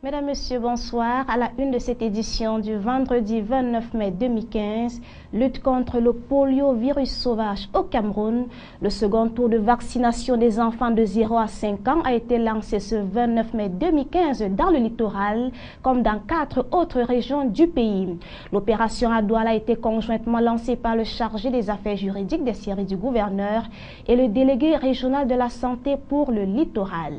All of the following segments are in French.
Mesdames, Messieurs, bonsoir. À la une de cette édition du vendredi 29 mai 2015, lutte contre le poliovirus sauvage au Cameroun. Le second tour de vaccination des enfants de 0 à 5 ans a été lancé ce 29 mai 2015 dans le littoral, comme dans 4 autres régions du pays. L'opération à Douala a été conjointement lancée par le chargé des affaires juridiques des services du gouverneur et le délégué régional de la santé pour le littoral.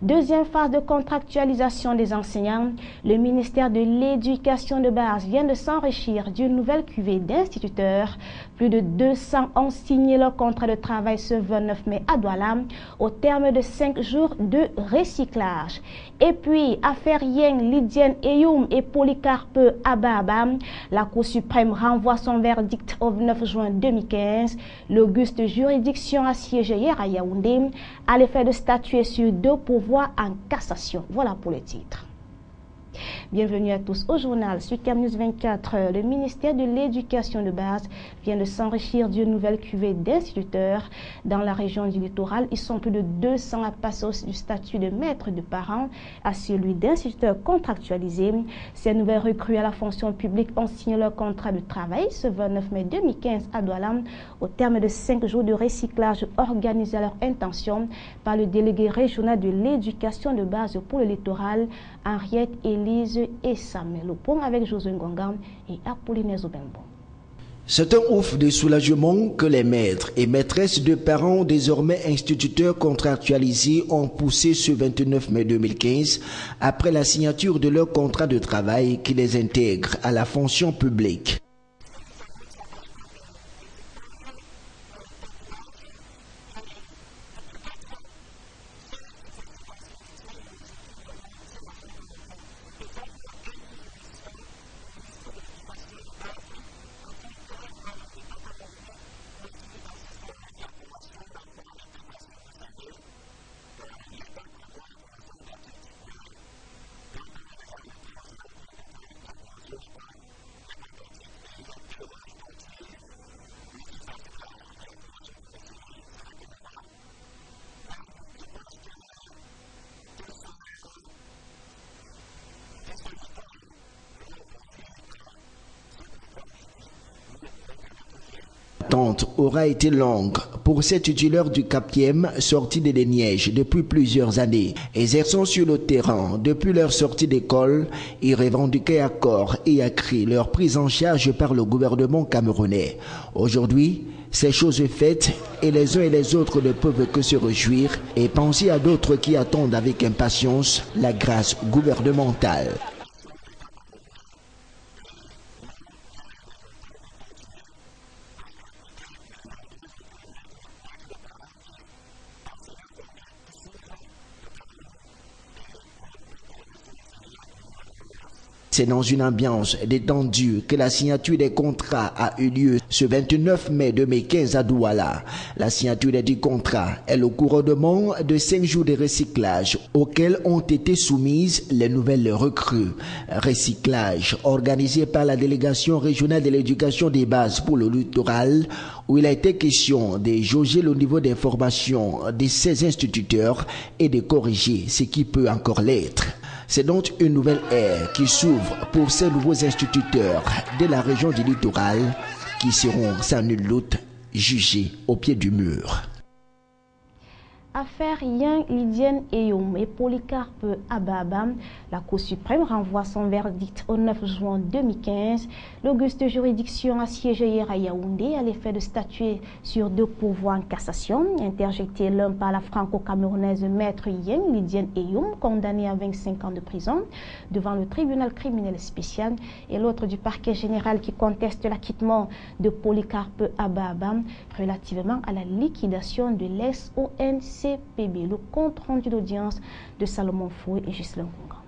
Deuxième phase de contractualisation des enseignants, le ministère de l'Éducation de base vient de s'enrichir d'une nouvelle cuvée d'instituteurs. Plus de 200 ont signé leur contrat de travail ce 29 mai à Douala au terme de 5 jours de recyclage. Et puis, affaire Yen, Lydienne Eyoum et Polycarpe Ababa, la Cour suprême renvoie son verdict au 9 juin 2015. L'auguste juridiction assiégée hier à Yaoundé a l'effet de statuer sur 2 pourvois en cassation. Voilà pour le titre. Bienvenue à tous au journal sur CamNews 24. Le ministère de l'Éducation de base vient de s'enrichir d'une nouvelle cuvée d'instituteurs dans la région du littoral. Ils sont plus de 200 à passer du statut de maître de parents à celui d'instituteur contractualisé. Ces nouvelles recrues à la fonction publique ont signé leur contrat de travail ce 29 mai 2015 à Douala au terme de 5 jours de recyclage organisé à leur intention par le délégué régional de l'Éducation de base pour le littoral, Henriette Élise et Samuel. Le point avec Josué Ngongan et Apollinaire Zobembo. C'est un ouf de soulagement que les maîtres et maîtresses de parents, désormais instituteurs contractualisés, ont poussé ce 29 mai 2015 après la signature de leur contrat de travail qui les intègre à la fonction publique. L'attente aura été longue pour ces titulaires du 4e sortis de Niège depuis plusieurs années, exerçant sur le terrain depuis leur sortie d'école et revendiquaient à corps et à cri leur prise en charge par le gouvernement camerounais. Aujourd'hui, ces choses faites et les uns et les autres ne peuvent que se réjouir et penser à d'autres qui attendent avec impatience la grâce gouvernementale. C'est dans une ambiance détendue que la signature des contrats a eu lieu ce 29 mai 2015 à Douala. La signature des 10 contrats est le couronnement de 5 jours de recyclage auxquels ont été soumises les nouvelles recrues. Recyclage organisé par la délégation régionale de l'éducation des bases pour le littoral, où il a été question de jauger le niveau des formations de ces instituteurs et de corriger ce qui peut encore l'être. C'est donc une nouvelle ère qui s'ouvre pour ces nouveaux instituteurs de la région du littoral qui seront sans nul doute jugés au pied du mur. Affaire Yen, Lydienne Eyoum et Polycarpe Ababa, la Cour suprême renvoie son verdict au 9 juin 2015. L'auguste juridiction assiégée hier à Yaoundé a l'effet de statuer sur 2 pourvois en cassation, interjectés l'un par la franco-camerounaise maître Yen, Lydienne Eyoum, condamnée à 25 ans de prison devant le tribunal criminel spécial, et l'autre du parquet général qui conteste l'acquittement de Polycarpe Ababa relativement à la liquidation de l'ex-ONCPB. Le compte rendu d'audience de Salomon Foué et Ghislain Konga.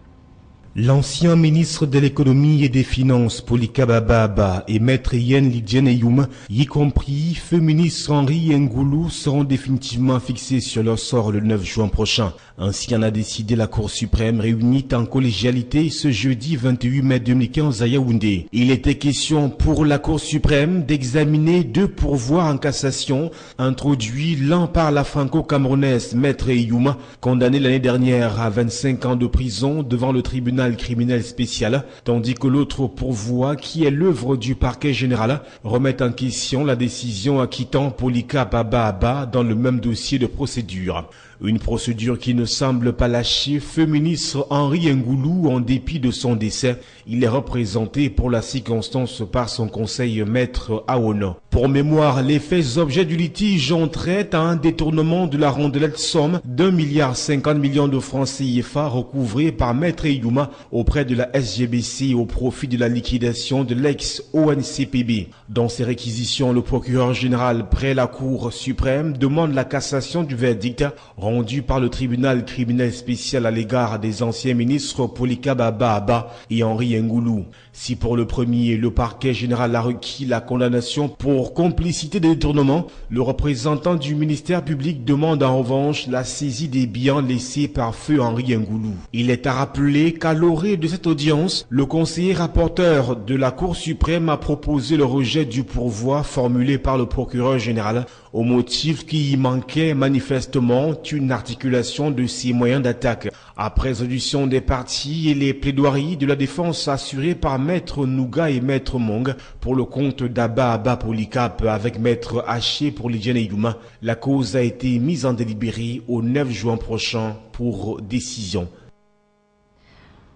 L'ancien ministre de l'économie et des finances, Polycarpe Ababa, et maître Yen Lydienne Eyoum, y compris feu ministre Henri Ngoulou, seront définitivement fixés sur leur sort le 9 juin prochain. Ainsi en a décidé la Cour suprême réunie en collégialité ce jeudi 28 mai 2015 à Yaoundé. Il était question pour la Cour suprême d'examiner deux pourvois en cassation introduits l'un par la franco-camerounaise Maître Youma, condamné l'année dernière à 25 ans de prison devant le tribunal criminel spécial, tandis que l'autre pourvoi, qui est l'œuvre du parquet général, remet en question la décision acquittant Polika Baba dans le même dossier de procédure. Une procédure qui ne semble pas lâcher feu ministre Henri Ngoulou en dépit de son décès. Il est représenté pour la circonstance par son conseil Maître Aono. Pour mémoire, les faits objets du litige ont trait à un détournement de la rondelette somme d'1,50 milliard de francs CFA recouvrés par Maître Youma auprès de la SGBC au profit de la liquidation de l'ex-ONCPB. Dans ses réquisitions, le procureur général près la Cour suprême demande la cassation du verdict rendu par le tribunal criminel spécial à l'égard des anciens ministres Polika Baba et Henri Ngoulou. Si pour le premier, le parquet général a requis la condamnation pour complicité de détournement, le représentant du ministère public demande en revanche la saisie des biens laissés par feu Henri Ngoulou. Il est à rappeler qu'à l'orée de cette audience, le conseiller rapporteur de la Cour suprême a proposé le rejet du pourvoi formulé par le procureur général au motif qu'il y manquait manifestement une articulation de ses moyens d'attaque. Après audition des parties et les plaidoiries de la défense assurées par Maître Nouga et Maître Mong pour le compte d'Abba Abba Polycap avec Maître Haché pour Lidjane Youma, la cause a été mise en délibéré au 9 juin prochain pour décision.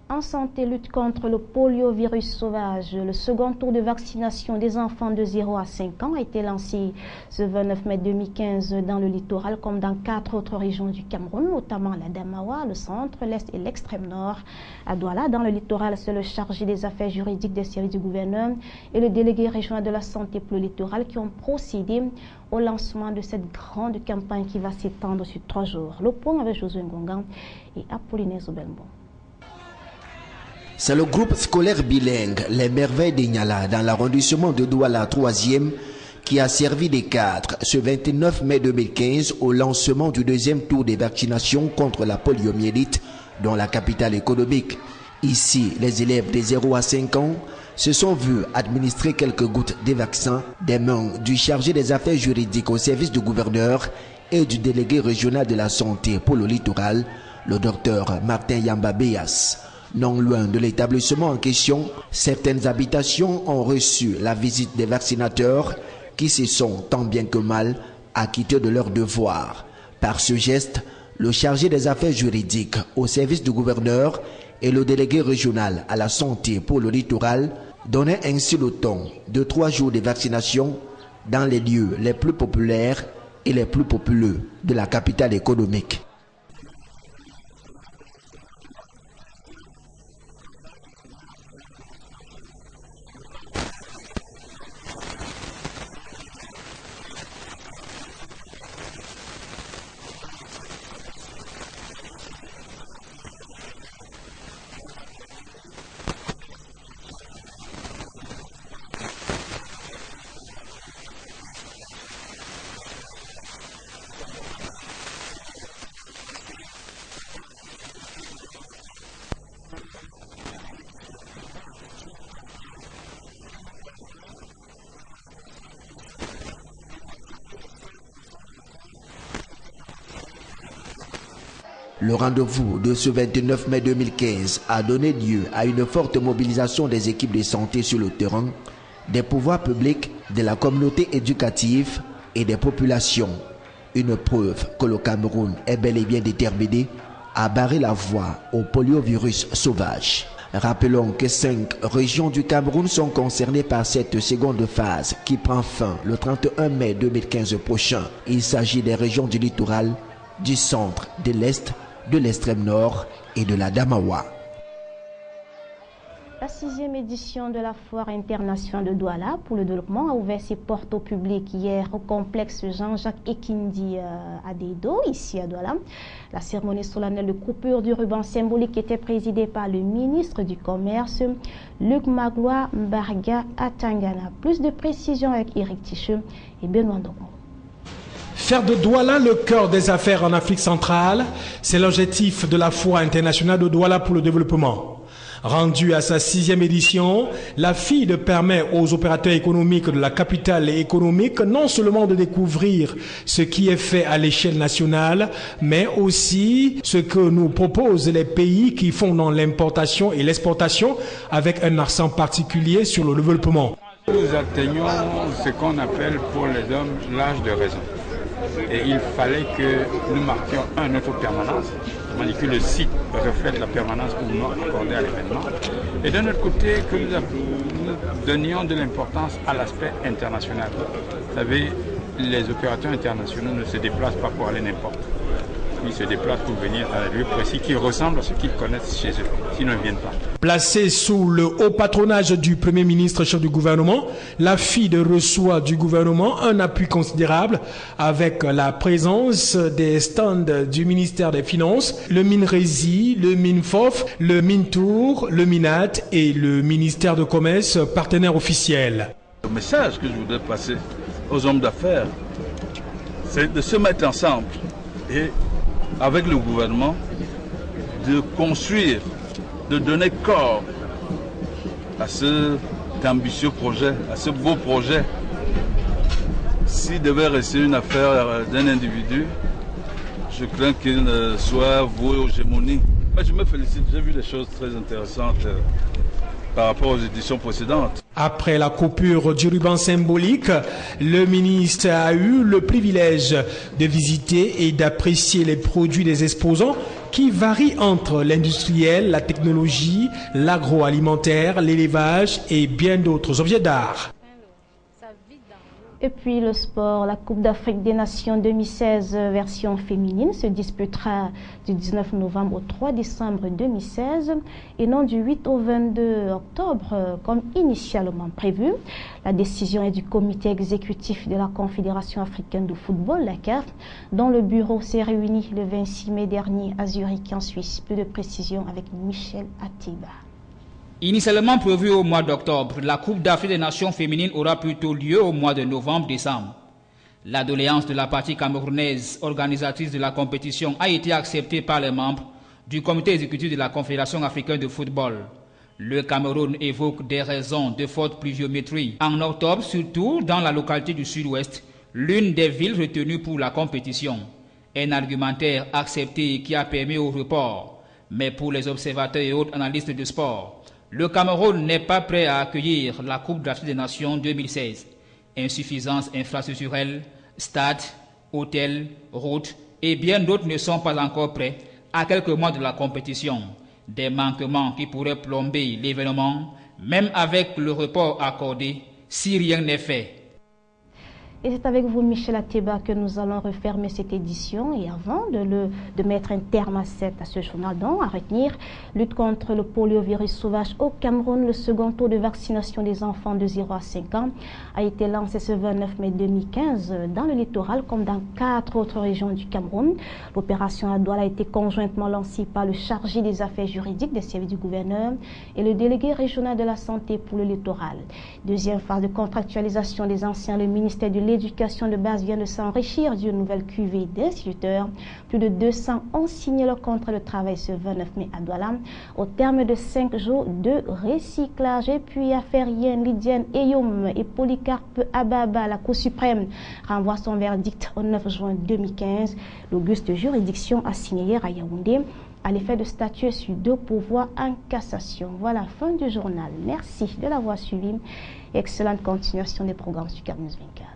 En santé, lutte contre le poliovirus sauvage. Le second tour de vaccination des enfants de 0 à 5 ans a été lancé ce 29 mai 2015 dans le littoral comme dans 4 autres régions du Cameroun, notamment la Damawa, le centre, l'est et l'extrême nord. À Douala, dans le littoral, c'est le chargé des affaires juridiques des services du gouverneur et le délégué régional de la santé pour le littoral qui ont procédé au lancement de cette grande campagne qui va s'étendre sur 3 jours. Le point avec Josué Ngongan et Apollinaire Zobelbo. C'est le groupe scolaire bilingue Les Merveilles des Niala dans l'arrondissement de Douala 3e qui a servi des cadres ce 29 mai 2015 au lancement du deuxième tour des vaccinations contre la poliomyélite dans la capitale économique. Ici, les élèves des 0 à 5 ans se sont vus administrer quelques gouttes des vaccins des mains du chargé des affaires juridiques au service du gouverneur et du délégué régional de la santé pour le littoral, le docteur Martin Yamba Beyas. Non loin de l'établissement en question, certaines habitations ont reçu la visite des vaccinateurs qui se sont tant bien que mal acquittés de leurs devoirs. Par ce geste, le chargé des affaires juridiques au service du gouverneur et le délégué régional à la santé pour le littoral donnaient ainsi le ton de 3 jours de vaccination dans les lieux les plus populaires et les plus populeux de la capitale économique. Le rendez-vous de ce 29 mai 2015 a donné lieu à une forte mobilisation des équipes de santé sur le terrain, des pouvoirs publics, de la communauté éducative et des populations. Une preuve que le Cameroun est bel et bien déterminé à barrer la voie au poliovirus sauvage. Rappelons que 5 régions du Cameroun sont concernées par cette seconde phase qui prend fin le 31 mai 2015 prochain. Il s'agit des régions du littoral, du centre, de l'est, de l'extrême nord et de la Damawa. La 6e édition de la Foire internationale de Douala pour le développement a ouvert ses portes au public hier au complexe Jean-Jacques Ekindi à Deido, ici à Douala. La cérémonie solennelle de coupure du ruban symbolique était présidée par le ministre du Commerce, Luc Magloire Mbarga Atangana. Plus de précisions avec Eric Ticheux et Benoît Ndongo. Faire de Douala le cœur des affaires en Afrique centrale, c'est l'objectif de la Foire internationale de Douala pour le développement. Rendue à sa 6e édition, la FIDE permet aux opérateurs économiques de la capitale économique non seulement de découvrir ce qui est fait à l'échelle nationale, mais aussi ce que nous proposent les pays qui font dans l'importation et l'exportation avec un accent particulier sur le développement. Nous atteignons ce qu'on appelle pour les hommes l'âge de raison. Et il fallait que nous marquions notre permanence, que le site reflète la permanence ou non accordée à l'événement. Et d'un autre côté, que nous donnions de l'importance à l'aspect international. Vous savez, les opérateurs internationaux ne se déplacent pas pour aller n'importe où. Ils se déplacent pour venir à un lieu précis qui ressemble à ce qu'ils connaissent chez eux, s'ils ne viennent pas. Placée sous le haut patronage du Premier ministre chef du gouvernement, la FIDE reçoit du gouvernement un appui considérable avec la présence des stands du ministère des Finances, le MINRESI, le MINFOF, le MINTOUR, le MINAT et le ministère de Commerce, partenaire officiel. Le message que je voudrais passer aux hommes d'affaires, c'est de se mettre ensemble et avec le gouvernement, de construire, de donner corps à cet ambitieux projet, à ce beau projet. S'il devait rester une affaire d'un individu, je crains qu'il ne soit voué aux gémonies. Je me félicite, j'ai vu des choses très intéressantes par rapport aux éditions précédentes. Après la coupure du ruban symbolique, le ministre a eu le privilège de visiter et d'apprécier les produits des exposants qui varient entre l'industriel, la technologie, l'agroalimentaire, l'élevage et bien d'autres objets d'art. Et puis le sport, la Coupe d'Afrique des Nations 2016 version féminine se disputera du 19 novembre au 3 décembre 2016 et non du 8 au 22 octobre comme initialement prévu. La décision est du comité exécutif de la Confédération africaine de football, la CAF, dont le bureau s'est réuni le 26 mai dernier à Zurich en Suisse. Peu de précisions avec Michel Atiba. Initialement prévue au mois d'octobre, la Coupe d'Afrique des Nations féminines aura plutôt lieu au mois de novembre-décembre. La doléance de la partie camerounaise organisatrice de la compétition a été acceptée par les membres du comité exécutif de la Confédération africaine de football. Le Cameroun évoque des raisons de forte pluviométrie en octobre, surtout dans la localité du sud-ouest, l'une des villes retenues pour la compétition. Un argumentaire accepté qui a permis au report. Mais pour les observateurs et autres analystes de sport, le Cameroun n'est pas prêt à accueillir la Coupe d'Afrique des Nations 2016. Insuffisance infrastructurelle, stades, hôtels, routes et bien d'autres ne sont pas encore prêts à quelques mois de la compétition. Des manquements qui pourraient plomber l'événement, même avec le report accordé, si rien n'est fait. Et c'est avec vous, Michel Atiba, que nous allons refermer cette édition. Et avant de mettre un terme à ce journal, donc, à retenir, lutte contre le poliovirus sauvage au Cameroun, le second tour de vaccination des enfants de 0 à 5 ans a été lancé ce 29 mai 2015 dans le littoral comme dans 4 autres régions du Cameroun. L'opération à Douala a été conjointement lancée par le chargé des affaires juridiques des services du gouverneur et le délégué régional de la santé pour le littoral. Deuxième phase de contractualisation des anciens, le ministère de l'Éducation de base vient de s'enrichir d'une nouvelle cuvée d'instituteurs. Plus de 200 ont signé leur contrat de travail ce 29 mai à Douala au terme de 5 jours de recyclage. Et puis affaire Yen, Lydiane Eyoum et Polycarpe Ababa, la Cour suprême renvoie son verdict au 9 juin 2015. L'auguste juridiction a signé hier à Yaoundé à l'effet de statuer sur 2 pourvois en cassation. Voilà, fin du journal. Merci de l'avoir suivi. Excellente continuation des programmes sur Camus 24.